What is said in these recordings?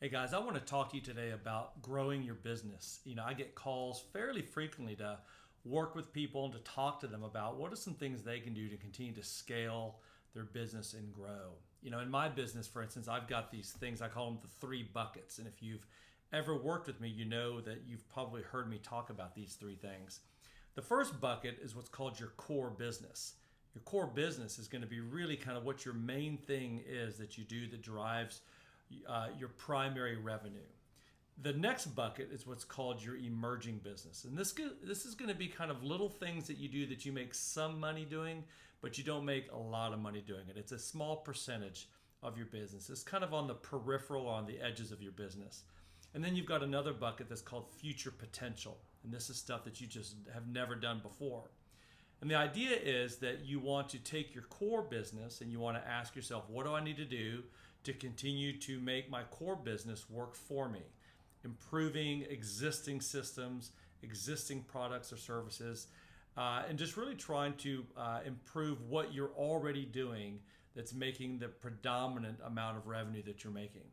Hey guys, I want to talk to you today about growing your business. I get calls fairly frequently to work with people and to talk to them about what are some things they can do to continue to scale their business and grow. In my business, for instance, I've got these things, I call them the three buckets. And if you've ever worked with me, you know that you've probably heard me talk about these three things. The first bucket is what's called your core business. Your core business is going to be really kind of what your main thing is that you do that drives your primary revenue. The next bucket is what's called your emerging business. And this is going to be kind of little things that you do that you make some money doing, but you don't make a lot of money doing it. It's a small percentage of your business. It's kind of on the peripheral, on the edges of your business. And then you've got another bucket that's called future potential. And this is stuff that you just have never done before. And the idea is that you want to take your core business and you want to ask yourself, what do I need to do to continue to make my core business work for me? Improving existing systems, existing products or services, and just really trying to improve what you're already doing that's making the predominant amount of revenue that you're making.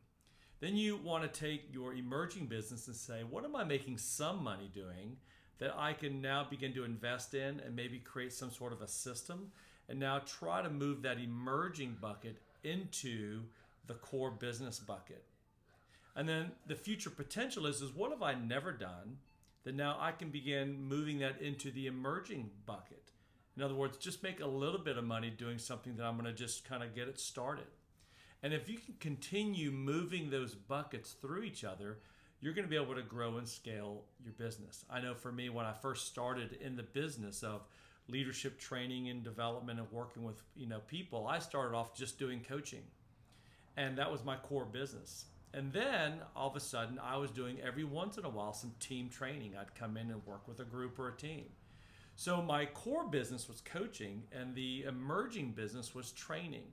Then you want to take your emerging business and say, what am I making some money doing that I can now begin to invest in and maybe create some sort of a system, and now try to move that emerging bucket into the core business bucket. And then the future potential is what have I never done that now I can begin moving that into the emerging bucket. In other words, just make a little bit of money doing something that I'm going to just kind of get it started. And if you can continue moving those buckets through each other, you're going to be able to grow and scale your business. I know for me, when I first started in the business of leadership training and development and working with people, I started off just doing coaching. And that was my core business. And then all of a sudden, I was doing every once in a while some team training. I'd come in and work with a group or a team. So my core business was coaching, and the emerging business was training.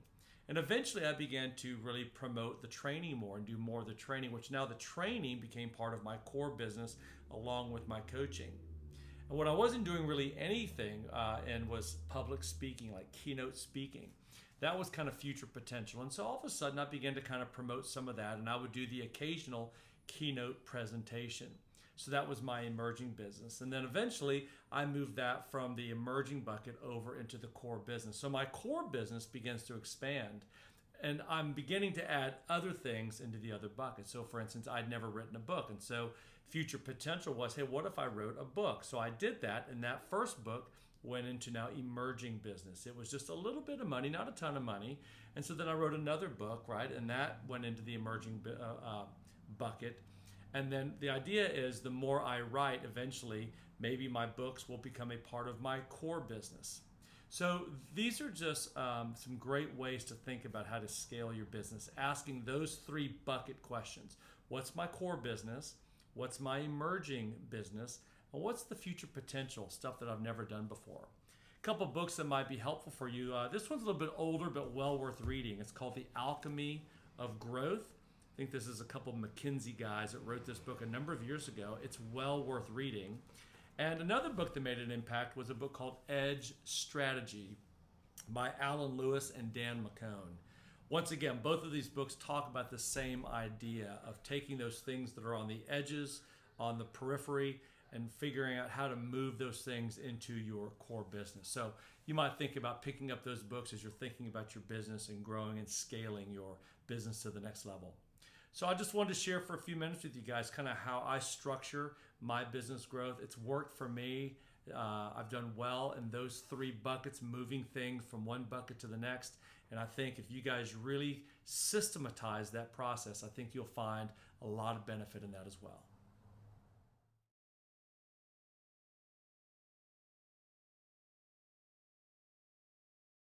And eventually I began to really promote the training more and do more of the training, which now the training became part of my core business along with my coaching. And when I wasn't doing really anything and was public speaking, like keynote speaking, that was kind of future potential. And so all of a sudden I began to kind of promote some of that, and I would do the occasional keynote presentation. So that was my emerging business. And then eventually I moved that from the emerging bucket over into the core business. So my core business begins to expand, and I'm beginning to add other things into the other bucket. So for instance, I'd never written a book. And so future potential was, hey, what if I wrote a book? So I did that, and that first book went into now emerging business. It was just a little bit of money, not a ton of money. And so then I wrote another book, right? And that went into the emerging bucket. And then the idea is the more I write, eventually, maybe my books will become a part of my core business. So these are just some great ways to think about how to scale your business, asking those three bucket questions. What's my core business? What's my emerging business? And what's the future potential, stuff that I've never done before? A couple books that might be helpful for you. This one's a little bit older, but well worth reading. It's called The Alchemy of Growth. I think this is a couple of McKinsey guys that wrote this book a number of years ago. It's well worth reading. And another book that made an impact was a book called Edge Strategy by Alan Lewis and Dan McCone. Once again, both of these books talk about the same idea of taking those things that are on the edges, on the periphery, and figuring out how to move those things into your core business. So you might think about picking up those books as you're thinking about your business and growing and scaling your business to the next level. So I just wanted to share for a few minutes with you guys kind of how I structure my business growth. It's worked for me. I've done well in those three buckets, moving things from one bucket to the next. And I think if you guys really systematize that process, I think you'll find a lot of benefit in that as well.